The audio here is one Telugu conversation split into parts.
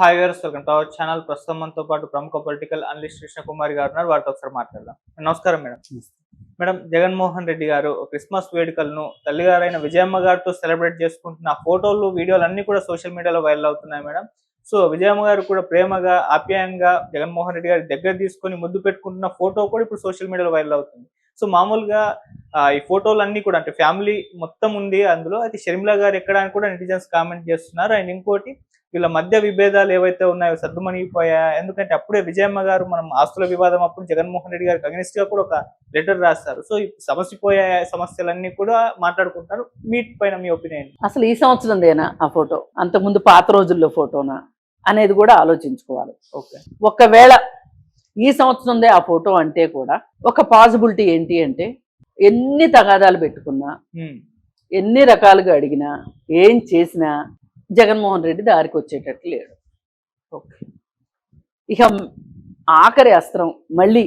Hi viewers, welcome to our channel. ప్రస్తుతం మనతో పాటు ప్రముఖ పొలిటికల్ అనలిస్ట్ కృష్ణ కుమార్ గారు ఉన్నారు. వారితో ఒకసారి మాట్లాడదాం. నమస్కారం మేడం. మేడం, జగన్మోహన్ రెడ్డి గారు క్రిస్మస్ వేడుకలను తల్లిగారైన విజయమ్మ గారితో సెలబ్రేట్ చేసుకుంటున్న ఫోటోలు, వీడియోలు అన్ని కూడా సోషల్ మీడియాలో వైరల్ అవుతున్నాయి మేడం. సో విజయమ్మ గారు కూడా ప్రేమగా, ఆప్యాయంగా జగన్మోహన్ రెడ్డి గారి దగ్గర తీసుకొని ముద్దు పెట్టుకుంటున్న ఫోటో కూడా ఇప్పుడు సోషల్ మీడియాలో వైరల్ అవుతుంది. సో మామూలుగా ఈ ఫోటోలు అన్ని కూడా అంటే ఫ్యామిలీ మొత్తం ఉంది అందులో. అయితే షర్మిల గారు ఎక్కడ అని కూడా నెటిజన్స్ కామెంట్ చేస్తున్నారు. అండ్ ఇంకోటి, వీళ్ళ మధ్య విభేదాలు ఏవైతే ఉన్నాయో సర్దుమణిగిపోయా. ఎందుకంటే అప్పుడే విజయమ్మ గారు మనం ఆస్తుల వివాదం అప్పుడు జగన్మోహన్ రెడ్డి గారికి అగెనిస్ట్ గా కూడా ఒక లెటర్ రాస్తారు. సో సమస్యపోయే సమస్యలన్నీ కూడా మాట్లాడుకుంటారు. మీట్ పైన మీ ఒపీనియన్? అసలు ఈ సంవత్సరందేనా ఆ ఫోటో, అంతకుముందు పాత రోజుల్లో ఫోటోనా అనేది కూడా ఆలోచించుకోవాలి. ఓకే, ఒకవేళ ఈ సంవత్సరందే ఆ ఫోటో అంటే కూడా ఒక పాసిబిలిటీ ఏంటి అంటే, ఎన్ని తగాదాలు పెట్టుకున్నా, ఎన్ని రకాలుగా అడిగినా, ఏం చేసినా జగన్మోహన్ రెడ్డి దారికి వచ్చేటట్లు లేడు. ఓకే, ఇక ఆఖరి అస్త్రం మళ్ళీ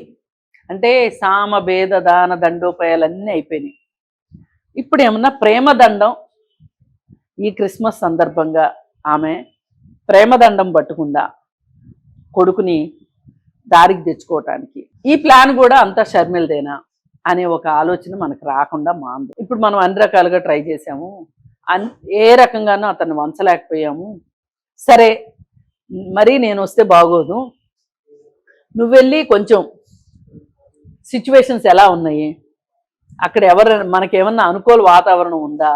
అంటే సామ భేద దాన దండోపాయాలన్నీ అయిపోయినాయి. ఇప్పుడు ఏమన్నా ప్రేమదండం ఈ క్రిస్మస్ సందర్భంగా ఆమె ప్రేమదండం పట్టుకుందా కొడుకుని దారికి తెచ్చుకోవటానికి? ఈ ప్లాన్ కూడా అంతా షర్మిలదేనా అనే ఒక ఆలోచన మనకు రాకుండా మాందు. ఇప్పుడు మనం అన్ని రకాలుగా ట్రై చేసాము, ఏ రకంగానూ అతన్ని వంచలేకపోయాము. సరే, మరీ నేను వస్తే బాగోదు, నువ్వు వెళ్ళి కొంచెం సిచ్యువేషన్స్ ఎలా ఉన్నాయి, అక్కడ మనకేమన్నా అనుకూల వాతావరణం ఉందా,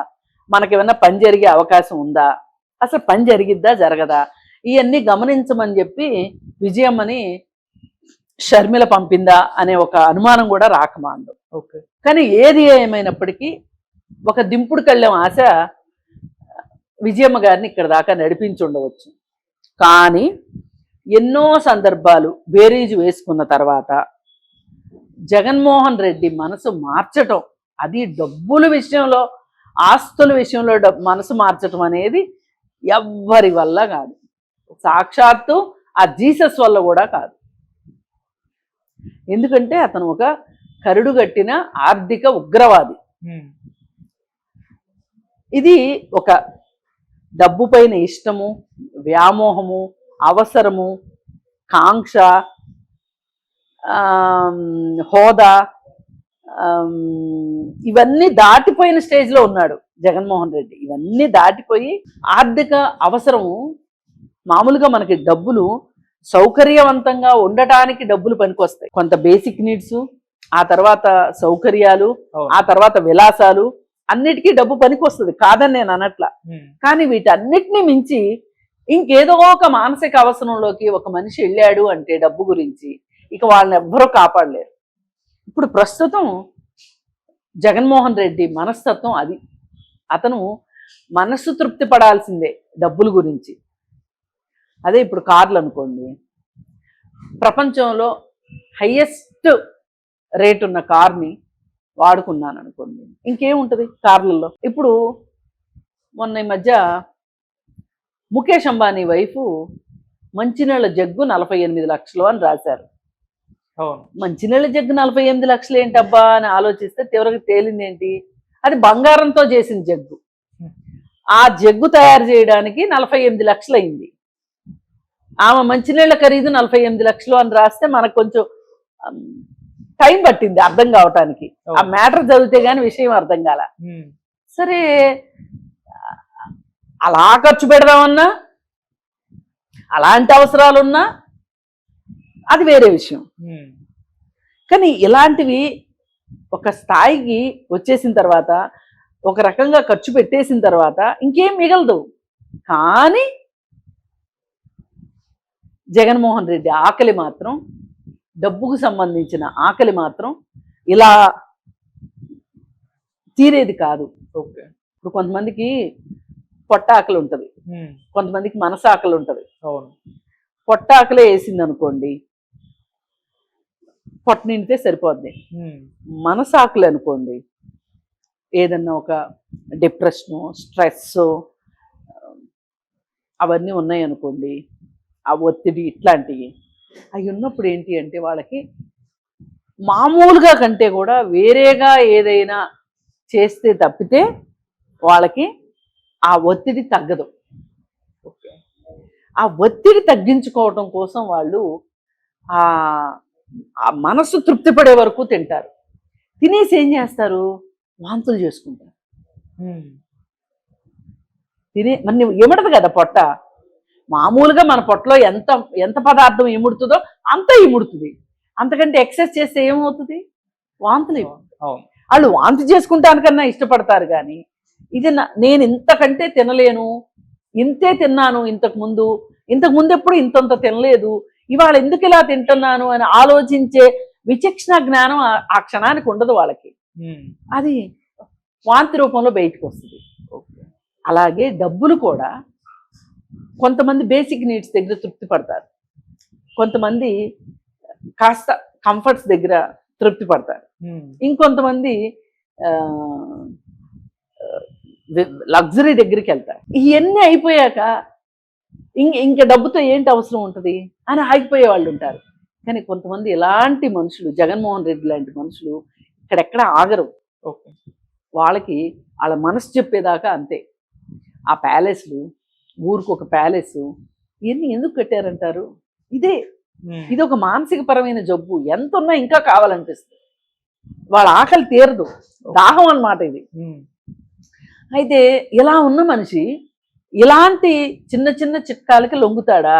మనకేమన్నా పని జరిగే అవకాశం ఉందా, అసలు పని జరిగిద్దా జరగదా, ఇవన్నీ గమనించమని చెప్పి విజయమ్మని షర్మిల పంపిందా అనే ఒక అనుమానం కూడా రాకమాందు. ఓకే, కానీ ఏది ఏమైనప్పటికీ ఒక దింపుడు కళ్ళెం ఆశ విజయమ్మ గారిని ఇక్కడ దాకా నడిపించి ఉండవచ్చు. కానీ ఎన్నో సందర్భాలు బేరీజు వేసుకున్న తర్వాత జగన్మోహన్ రెడ్డి మనసు మార్చటం, అది డబ్బుల విషయంలో, ఆస్తుల విషయంలో మనసు మార్చటం అనేది ఎవ్వరి వల్ల కాదు. సాక్షాత్తు ఆ జీసస్ వల్ల కూడా కాదు. ఎందుకంటే అతను ఒక కరుడుగట్టిన ఆర్థిక ఉగ్రవాది. ఇది ఒక డబ్బు పైన ఇష్టము, వ్యామోహము, అవసరము, కాంక్ష, హోదా, ఇవన్నీ దాటిపోయిన స్టేజ్లో ఉన్నాడు జగన్మోహన్ రెడ్డి. ఇవన్నీ దాటిపోయి ఆర్థిక అవసరము, మామూలుగా మనకి డబ్బులు సౌకర్యవంతంగా ఉండటానికి డబ్బులు పనికొస్తాయి. కొంత బేసిక్ నీడ్స్, ఆ తర్వాత సౌకర్యాలు, ఆ తర్వాత విలాసాలు, అన్నిటికీ డబ్బు పనికొస్తుంది, కాదని నేను అనట్లా. కానీ వీటన్నిటినీ మించి ఇంకేదో ఒక మానసిక అవసరంలోకి ఒక మనిషి వెళ్ళాడు అంటే డబ్బు గురించి, ఇక వాళ్ళని ఎవ్వరూ కాపాడలేరు. ఇప్పుడు ప్రస్తుతం జగన్మోహన్ రెడ్డి మనస్తత్వం అది. అతను మనస్సు తృప్తి పడాల్సిందే డబ్బుల గురించి. అదే ఇప్పుడు కార్లు అనుకోండి, ప్రపంచంలో హైయెస్ట్ రేట్ ఉన్న కార్ని వాడుకున్నాను అనుకోండి, ఇంకేముంటుంది కార్లలో. ఇప్పుడు మొన్న ఈ మధ్య ముఖేష్ అంబానీ వైఫ్ మంచినీళ్ళ జగ్గు 48 లక్షలు అని రాశారు. మంచినీళ్ళ జగ్గు 48 లక్షలు ఏంటబ్బా అని ఆలోచిస్తే తీవ్రంగా తేలింది ఏంటి, అది బంగారంతో చేసిన జగ్గు. ఆ జగ్గు తయారు చేయడానికి 48 లక్షలు అయింది. ఆమె మంచినీళ్ళ ఖరీదు 48 లక్షలు అని రాస్తే మనకు కొంచెం టైం పట్టింది అర్థం కావటానికి. ఆ మ్యాటర్ చదివితే గానీ విషయం అర్థం కాల. సరే, అలా ఖర్చు పెడదామన్నా, అలాంటి అవసరాలున్నా అది వేరే విషయం. కానీ ఇలాంటివి ఒక స్థాయికి వచ్చేసిన తర్వాత, ఒక రకంగా ఖర్చు పెట్టేసిన తర్వాత ఇంకేం మిగలదు. కానీ జగన్మోహన్ రెడ్డి ఆకలి మాత్రం, డబ్బుకు సంబంధించిన ఆకలి మాత్రం ఇలా తీరేది కాదు. ఓకే, ఇప్పుడు కొంతమందికి పొట్ట ఆకలి ఉంటుంది, కొంతమందికి మనసు ఆకలి ఉంటుంది. పొట్ట ఆకలే వేసింది అనుకోండి, పొట్ట నిండితే సరిపోద్ది. మనసు ఆకలి అనుకోండి, ఏదన్నా ఒక డిప్రెషను, స్ట్రెస్ అవన్నీ ఉన్నాయి అనుకోండి, ఆ ఒత్తిడి ఇట్లాంటివి అవి ఉన్నప్పుడు ఏంటి అంటే వాళ్ళకి మామూలుగా కంటే కూడా వేరేగా ఏదైనా చేస్తే తప్పితే వాళ్ళకి ఆ ఒత్తిడి తగ్గదు. ఆ ఒత్తిడి తగ్గించుకోవటం కోసం వాళ్ళు ఆ ఆ మనస్సు తృప్తి పడే వరకు తింటారు. తినేసి ఏం చేస్తారు, వాంతులు చేసుకుంటారు. మరి ఇమడదు కదా పొట్ట. మామూలుగా మన పొట్టలో ఎంత ఎంత పదార్థం ఇముడుతుందో అంత ఇముడుతుంది. అంతకంటే ఎక్సెస్ చేస్తే ఏమవుతుంది, వాంతులు. వాళ్ళు వాంతి చేసుకుంటానికన్నా ఇష్టపడతారు. కానీ ఇది నేను ఇంతకంటే తినలేను, ఇంతే తిన్నాను ఇంతకు ముందు ఎప్పుడు ఇంతంత తినలేదు, ఇవాళ ఎందుకు ఇలా తింటున్నాను అని ఆలోచించే విచక్షణ జ్ఞానం ఆ క్షణానికి ఉండదు వాళ్ళకి. అది వాంతి రూపంలో బయటకు వస్తుంది. అలాగే డబ్బులు కూడా కొంతమంది బేసిక్ నీడ్స్ దగ్గర తృప్తి పడతారు, కొంతమంది కాస్త కంఫర్ట్స్ దగ్గర తృప్తి పడతారు, ఇంకొంతమంది లగ్జరీ దగ్గరికి వెళ్తారు. ఇవన్నీ అయిపోయాక ఇంకా డబ్బుతో ఏంటి అవసరం ఉంటుంది అని ఆగిపోయే వాళ్ళు ఉంటారు. కానీ కొంతమంది ఇలాంటి మనుషులు, జగన్మోహన్ రెడ్డి లాంటి మనుషులు ఇక్కడెక్కడ ఆగరు. వాళ్ళకి వాళ్ళ మనసు చెప్పేదాకా అంతే. ఆ ప్యాలెస్లు, ఊరికి ఒక ప్యాలెస్, ఇవన్నీ ఎందుకు కట్టారంటారు? ఇది ఒక మానసిక పరమైన జబ్బు. ఎంత ఉన్నా ఇంకా కావాలనిపిస్తుంది. వాళ్ళ ఆకలి తీరదు, దాహం అన్నమాట ఇది. అయితే ఇలా ఉన్న మనిషి ఇలాంటి చిన్న చిన్న చిట్కాలకి లొంగుతాడా?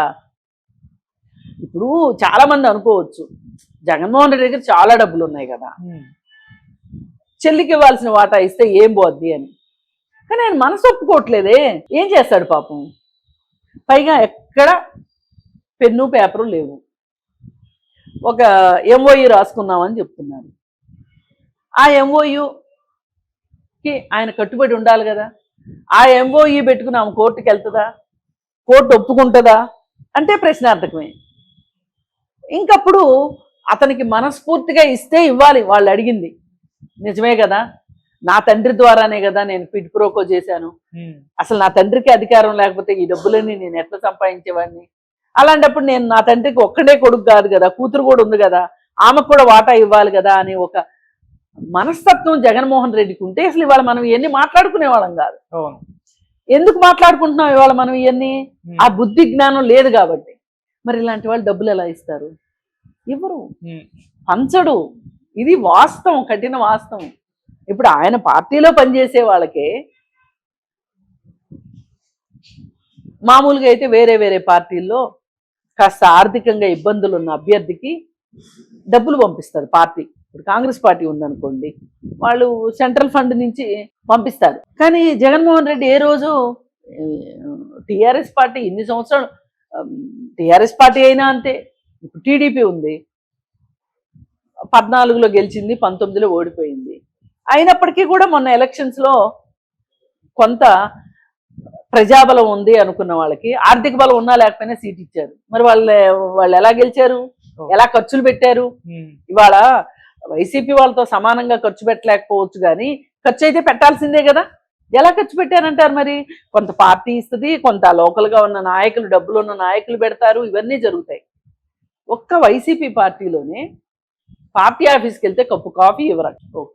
ఇప్పుడు చాలా మంది అనుకోవచ్చు, జగన్మోహన్ రెడ్డి దగ్గర చాలా డబ్బులు ఉన్నాయి కదా, చెల్లికి ఇవ్వాల్సిన వాటా ఇస్తే ఏం పోద్ది అని. కానీ ఆయన మనసు ఒప్పుకోవట్లేదే. ఏం చేస్తాడు పాపం? పైగా ఎక్కడ పెన్ను పేపరు లేవు. ఒక ఎంఓయూ రాసుకున్నామని చెప్తున్నారు. ఆ ఎంఓయూకి ఆయన కట్టుబడి ఉండాలి కదా. ఆ ఎంఓయూ పెట్టుకుని ఆమె కోర్టుకి వెళ్తుందా? కోర్టు ఒప్పుకుంటుందా అంటే ప్రశ్నార్థకమే. ఇంకప్పుడు అతనికి మనస్ఫూర్తిగా ఇస్తే ఇవ్వాలి. వాళ్ళు అడిగింది నిజమే కదా, నా తండ్రి ద్వారానే కదా నేను క్విడ్ ప్రోకో చేశాను, అసలు నా తండ్రికి అధికారం లేకపోతే ఈ డబ్బులని నేను ఎట్లా సంపాదించేవాడిని, అలాంటప్పుడు నేను నా తండ్రికి ఒక్కడే కొడుకు కాదు కదా, కూతురు కూడా ఉంది కదా, ఆమెకు కూడా వాటా ఇవ్వాలి కదా అని ఒక మనస్తత్వం జగన్మోహన్ రెడ్డికి ఉంటే అసలు ఇవాళ మనం ఇవన్నీ మాట్లాడుకునే వాళ్ళం కాదు. ఎందుకు మాట్లాడుకుంటున్నాం ఇవాళ మనం ఇవన్నీ? ఆ బుద్ధి జ్ఞానం లేదు కాబట్టి. మరి ఇలాంటి వాళ్ళు డబ్బులు ఎలా ఇస్తారు? ఇవ్వరు, పంచడు. ఇది వాస్తవం, కఠిన వాస్తవం. ఇప్పుడు ఆయన పార్టీలో పనిచేసే వాళ్ళకే, మామూలుగా అయితే వేరే వేరే పార్టీల్లో కాస్త ఆర్థికంగా ఇబ్బందులు ఉన్న అభ్యర్థికి డబ్బులు పంపిస్తారు పార్టీ. ఇప్పుడు కాంగ్రెస్ పార్టీ ఉందనుకోండి, వాళ్ళు సెంట్రల్ ఫండ్ నుంచి పంపిస్తారు. కానీ జగన్మోహన్ రెడ్డి ఏ రోజు టీఆర్ఎస్ పార్టీ ఇన్ని సంవత్సరాలు, టీఆర్ఎస్ పార్టీ అయినా అంతే. ఇప్పుడు టీడీపీ ఉంది, 14లో గెలిచింది, 19లో ఓడిపోయింది. అయినప్పటికీ కూడా మొన్న ఎలక్షన్స్లో కొంత ప్రజాబలం ఉంది అనుకున్న వాళ్ళకి, ఆర్థిక బలం ఉన్నా లేకపోయినా సీట్ ఇచ్చారు. మరి వాళ్ళు ఎలా గెలిచారు, ఎలా ఖర్చులు పెట్టారు? ఇవాళ వైసీపీ వాళ్ళతో సమానంగా ఖర్చు పెట్టలేకపోవచ్చు, కానీ ఖర్చు అయితే పెట్టాల్సిందే కదా. ఎలా ఖర్చు పెట్టారంటారు? మరి కొంత పార్టీ ఇస్తుంది, కొంత లోకల్గా ఉన్న నాయకులు, డబ్బులు ఉన్న నాయకులు పెడతారు, ఇవన్నీ జరుగుతాయి. ఒక్క వైసీపీ పార్టీలోనే పార్టీ ఆఫీస్కి వెళ్తే కప్పు కాఫీ ఇవ్వరు.